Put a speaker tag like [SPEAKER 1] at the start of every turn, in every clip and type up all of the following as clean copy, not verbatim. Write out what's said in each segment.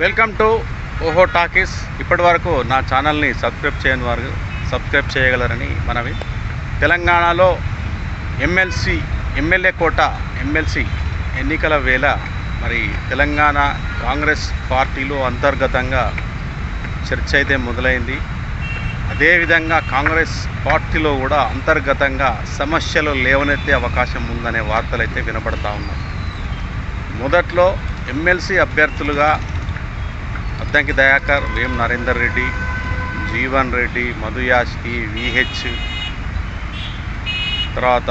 [SPEAKER 1] Welcome to ఓహో talkies. ఇప్పటి వరకు నా ఛానల్ని సబ్స్క్రైబ్ చేయని వారు సబ్స్క్రైబ్ చేయగలరని మనవి. తెలంగాణలో ఎమ్మెల్యే కోట ఎమ్మెల్సీ ఎన్నికల వేళ మరి తెలంగాణ కాంగ్రెస్ పార్టీలో అంతర్గతంగా చర్చ అయితే మొదలైంది. అదేవిధంగా కాంగ్రెస్ పార్టీలో కూడా అంతర్గతంగా సమస్యలు లేవనెత్తే అవకాశం ఉందనే వార్తలు అయితే వినపడతా ఉన్నాయి. మొదట్లో ఎమ్మెల్సీ అభ్యర్థులుగా అద్దంకి దయాకర్, వేం నరేందర్ రెడ్డి, జీవన్ రెడ్డి, మధుయాష్కి, విహెచ్, తర్వాత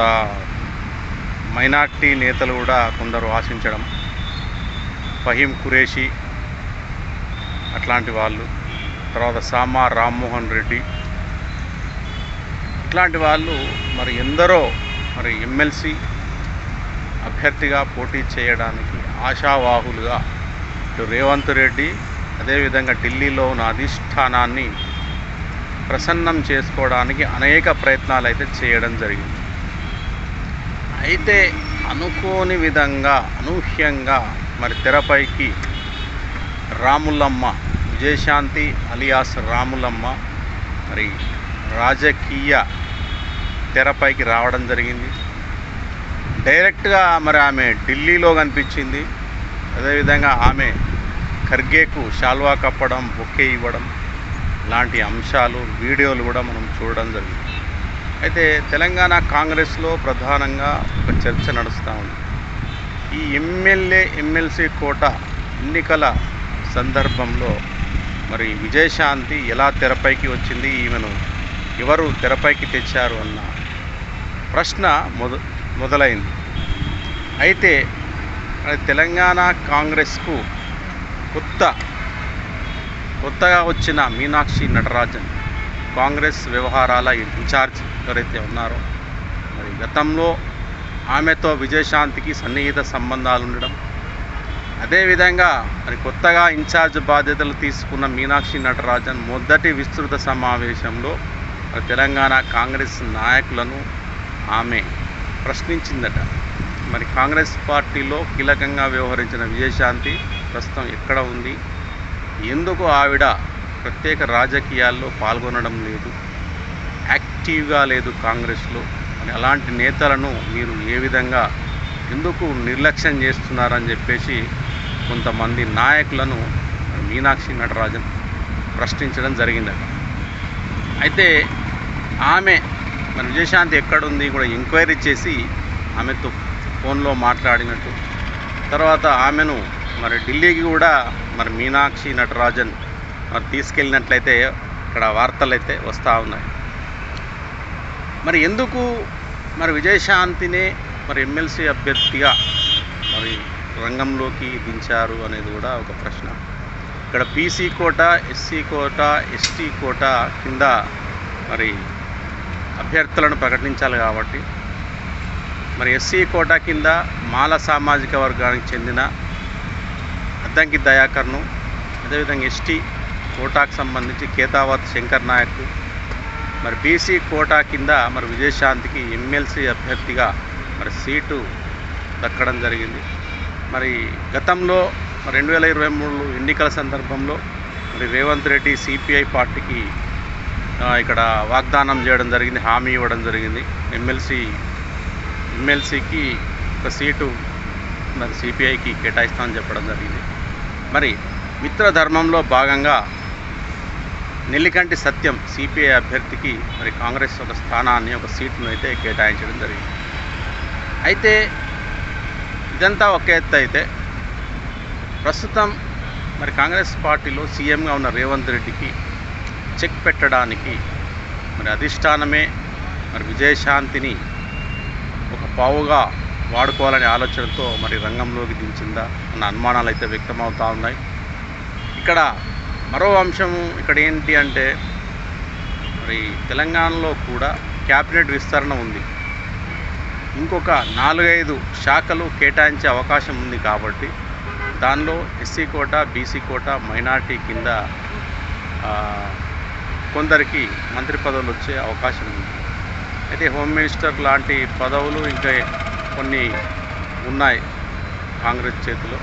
[SPEAKER 1] మైనార్టీ నేతలు కూడా కొందరు ఆశించడం, ఫహీం ఖురేషి అట్లాంటి వాళ్ళు, తర్వాత సామా రామ్మోహన్ రెడ్డి ఇట్లాంటి వాళ్ళు మరి ఎందరో మరి ఎమ్మెల్సీ అభ్యర్థిగా పోటీ చేయడానికి ఆశావాహులుగా ఇటు రేవంత్ రెడ్డి అదేవిధంగా ఢిల్లీలో ఉన్న అధిష్టానాన్ని ప్రసన్నం చేసుకోవడానికి అనేక ప్రయత్నాలు అయితే చేయడం జరిగింది. అయితే అనుకోని విధంగా అనూహ్యంగా మరి తెరపైకి రాములమ్మ, విజయశాంతి అలియాస్ రాములమ్మ మరి రాజకీయ తెరపైకి రావడం జరిగింది. డైరెక్ట్గా మరి ఆమె ఢిల్లీలో కనిపించింది. అదేవిధంగా ఆమె ఖర్గేకు శాల్వా కప్పడం, బొకే ఇవ్వడం లాంటి అంశాలు, వీడియోలు కూడా మనం చూడడం జరిగింది. అయితే తెలంగాణ కాంగ్రెస్లో ప్రధానంగా ఒక చర్చ నడుస్తూ ఉంది. ఈ ఎమ్మెల్సీ కోట ఎన్నికల సందర్భంలో మరి విజయశాంతి ఎలా తెరపైకి వచ్చింది, ఈమెను ఎవరు తెరపైకి తెచ్చారు అన్న ప్రశ్న మొదలైంది. అయితే తెలంగాణ కాంగ్రెస్కు కొత్తగా వచ్చిన మీనాక్షి నటరాజన్ కాంగ్రెస్ వ్యవహారాల ఇన్ఛార్జ్ ఎవరైతే ఉన్నారో మరి గతంలో ఆమెతో విజయశాంతికి సన్నిహిత సంబంధాలు ఉండడం, అదేవిధంగా మరి కొత్తగా ఇన్ఛార్జ్ బాధ్యతలు తీసుకున్న మీనాక్షి నటరాజన్ మొదటి విస్తృత సమావేశంలో తెలంగాణ కాంగ్రెస్ నాయకులను ఆమె ప్రశ్నించిందట. మరి కాంగ్రెస్ పార్టీలో కీలకంగా వ్యవహరించిన విజయశాంతి ప్రస్తుతం ఎక్కడ ఉంది, ఎందుకు ఆవిడ ప్రత్యేక రాజకీయాల్లో పాల్గొనడం లేదు, యాక్టివ్గా లేదు కాంగ్రెస్లో, అని అలాంటి నేతలను మీరు ఏ విధంగా ఎందుకు నిర్లక్ష్యం చేస్తున్నారని చెప్పేసి కొంతమంది నాయకులను మీనాక్షి నటరాజన్ ప్రశ్నించడం జరిగిందట. అయితే ఆమె మరి విజయశాంతి ఎక్కడుంది కూడా ఎంక్వైరీ చేసి ఆమెతో ఫోన్లో మాట్లాడినట్టు, తర్వాత ఆమెను మరి ఢిల్లీకి కూడా మరి మీనాక్షి నటరాజన్ మరి తీసుకెళ్ళినట్లయితే ఇక్కడ వార్తలు అయితే వస్తూ ఉన్నాయి. మరి ఎందుకు మరి విజయశాంతినే మరి ఎమ్మెల్సీ అభ్యర్థిగా మరి రంగంలోకి దించారు అనేది కూడా ఒక ప్రశ్న. ఇక్కడ బీసీ కోట, ఎస్సీ కోట, ఎస్టీ కోట కింద మరి అభ్యర్థులను ప్రకటించాలి కాబట్టి మరి ఎస్సీ కోట కింద మాల సామాజిక వర్గానికి చెందిన అద్దంకి దయాకర్ను, అదేవిధంగా ఎస్టీ కోటాకు సంబంధించి కేతావత్ శంకర్ నాయక్, మరి బీసీ కోటా కింద మరి విజయశాంతికి ఎమ్మెల్సీ అభ్యర్థిగా మరి సీటు దక్కడం జరిగింది. మరి గతంలో 2023 ఎన్నికల సందర్భంలో మరి రేవంత్ రెడ్డి సిపిఐ పార్టీకి ఇక్కడ వాగ్దానం చేయడం జరిగింది, హామీ ఇవ్వడం జరిగింది. ఎమ్మెల్సీకి ఒక సీటు మరి సిపిఐకి కేటాయిస్తామని చెప్పడం జరిగింది. మరి మిత్రధర్మంలో భాగంగా నెల్లికంటి సత్యం సిపిఐ అభ్యర్థికి మరి కాంగ్రెస్ ఒక స్థానాన్ని, ఒక సీటును అయితే కేటాయించడం జరిగింది. అయితే ఇదంతా ఒక ఎత్తు అయితే ప్రస్తుతం మరి కాంగ్రెస్ పార్టీలో సీఎంగా ఉన్న రేవంత్ రెడ్డికి చెక్ పెట్టడానికి మరి అధిష్టానమే మరి విజయశాంతిని ఒక పావుగా వాడుకోవాలనే ఆలోచనతో మరి రంగంలోకి దించిందా అన్న అనుమానాలు అయితే వ్యక్తమవుతూ ఉన్నాయి. ఇక్కడ మరో అంశము ఇక్కడ ఏంటి అంటే మరి తెలంగాణలో కూడా క్యాబినెట్ విస్తరణ ఉంది. ఇంకొక 4-5 శాఖలు కేటాయించే అవకాశం ఉంది కాబట్టి దానిలో ఎస్సీ కోట, బీసీ కోట, మైనార్టీ కింద కొందరికి మంత్రి పదవులు వచ్చే అవకాశం ఉంది. అయితే హోమ్ మినిస్టర్ లాంటి పదవులు ఇంకా కొన్ని ఉన్నాయి కాంగ్రెస్ చేతిలో.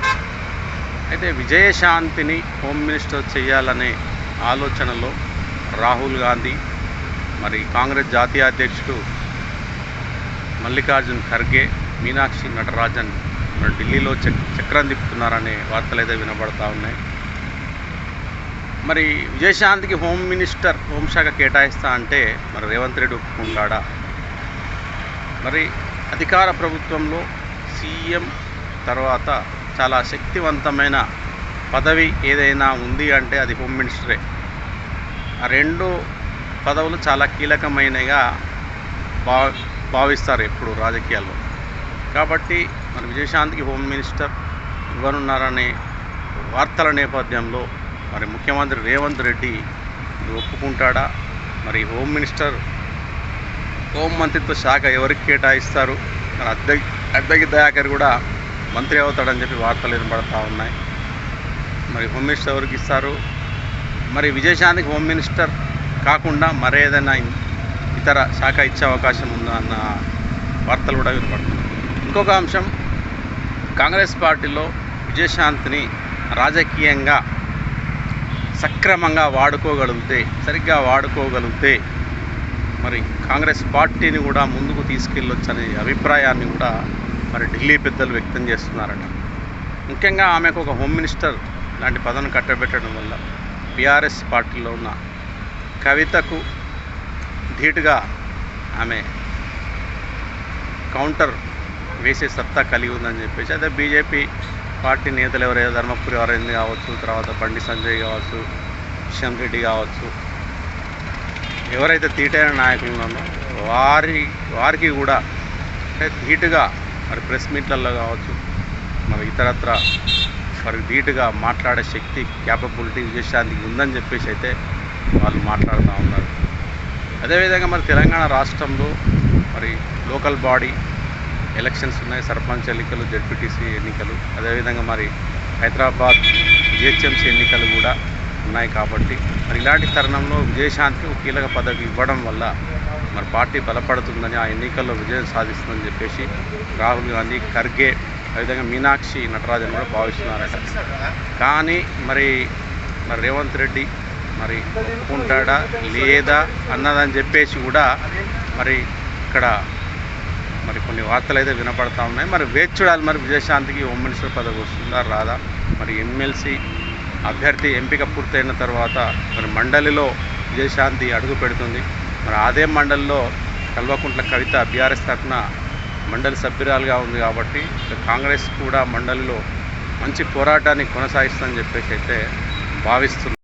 [SPEAKER 1] అయితే విజయశాంతిని హోమ్ మినిస్టర్ చేయాలనే ఆలోచనలో రాహుల్ గాంధీ, మరి కాంగ్రెస్ జాతీయ అధ్యక్షుడు మల్లికార్జున్ ఖర్గే, మీనాక్షి నటరాజన్ మరి ఢిల్లీలో చక్రం తిప్పుతున్నారనే వార్తలు అయితే వినబడతా ఉన్నాయి. మరి విజయశాంతికి హోంశాఖ కేటాయిస్తా అంటే మరి రేవంత్ రెడ్డి ఒప్పుకుంటాడా? మరి అధికార ప్రభుత్వంలో సీఎం తర్వాత చాలా శక్తివంతమైన పదవి ఏదైనా ఉంది అంటే అది హోమ్ మినిస్టరే. ఆ రెండు పదవులు చాలా కీలకమైనగా భావిస్తారు ఎప్పుడు రాజకీయాల్లో. కాబట్టి మరి విజయశాంతికి హోమ్ మినిస్టర్ ఇవ్వనున్నారనే వార్తల నేపథ్యంలో మరి ముఖ్యమంత్రి రేవంత్ రెడ్డి ఒప్పుకుంటాడా? మరి హోమ్ మినిస్టర్ హోంమంత్రిత్వ శాఖ ఎవరికి కేటాయిస్తారు? మరి అద్దెకి దయాకర్ కూడా మంత్రి అవుతాడని చెప్పి వార్తలు వినబడతా ఉన్నాయి. మరి హోమ్ మినిస్టర్ ఎవరికి ఇస్తారు? మరి విజయశాంతికి హోమ్ మినిస్టర్ కాకుండా మరేదైనా ఇతర శాఖ ఇచ్చే అవకాశం ఉందా అన్న వార్తలు కూడా వినపడుతున్నాయి. ఇంకొక అంశం, కాంగ్రెస్ పార్టీలో విజయశాంతిని రాజకీయంగా సక్రమంగా సరిగ్గా వాడుకోగలిగితే మరి కాంగ్రెస్ పార్టీని కూడా ముందుకు తీసుకెళ్ళొచ్చనే అభిప్రాయాన్ని కూడా మరి ఢిల్లీ పెద్దలు వ్యక్తం చేస్తున్నారట. ముఖ్యంగా ఆమెకు ఒక హోమ్ మినిస్టర్ లాంటి పదవిని కట్టబెట్టడం వల్ల బీఆర్ఎస్ పార్టీలో ఉన్న కవితకు ధీటుగా ఆమె కౌంటర్ వేసే సత్తా కలిగి ఉందని చెప్పేసి, అదే బీజేపీ పార్టీ నేతలు ఎవరైనా ధర్మపురి అరవింద్ కావచ్చు, తర్వాత బండి సంజయ్ కావచ్చు, కిషన్ రెడ్డి కావచ్చు, ఎవరైతే తీటైన నాయకులు ఉన్నారో వారికి కూడా అంటే ధీటుగా మరి ప్రెస్ మీట్లలో కావచ్చు, మరి ఇతరత్ర మరి ధీటుగా మాట్లాడే శక్తి, క్యాపబిలిటీ విజయశాంతికి ఉందని చెప్పేసి అయితే వాళ్ళు మాట్లాడుతూ ఉన్నారు. అదేవిధంగా మరి తెలంగాణ రాష్ట్రంలో మరి లోకల్ బాడీ ఎలక్షన్స్ ఉన్నాయి, సర్పంచ్ ఎన్నికలు, జెడ్పీటీసీ ఎన్నికలు, అదేవిధంగా మరి హైదరాబాద్ జిహెచ్ఎంసీ ఎన్నికలు కూడా ఉన్నాయి. కాబట్టి మరి ఇలాంటి తరుణంలో విజయశాంతికి ఒక కీలక పదవి ఇవ్వడం వల్ల మరి పార్టీ బలపడుతుందని, ఆ ఎన్నికల్లో విజయం సాధిస్తుందని చెప్పేసి రాహుల్ గాంధీ, ఖర్గే, అదేవిధంగా మీనాక్షి నటరాజన్ కూడా భావిస్తున్నారట. కానీ మరి రేవంత్ రెడ్డి మరి ఒప్పుకుంటాడా లేదా అన్నదని చెప్పేసి కూడా మరి ఇక్కడ మరి కొన్ని వార్తలు అయితే వినపడతా ఉన్నాయి. మరి వేచి చూడాలి, మరి విజయశాంతికి హోమ్ మినిస్టర్ పదవి వస్తుందా రాదా? మరి ఎమ్మెల్సీ అభ్యర్థి ఎంపిక పూర్తయిన తర్వాత మరి మండలిలో విజయశాంతి అడుగు పెడుతుంది. మరి అదే మండలిలో కల్వకుంట్ల కవిత బీఆర్ఎస్ తరఫున మండలి సభ్యురాలుగా ఉంది. కాబట్టి కాంగ్రెస్ కూడా మండలిలో మంచి పోరాటాన్ని కొనసాగిస్తుందని చెప్పేసి అయితే భావిస్తుంది.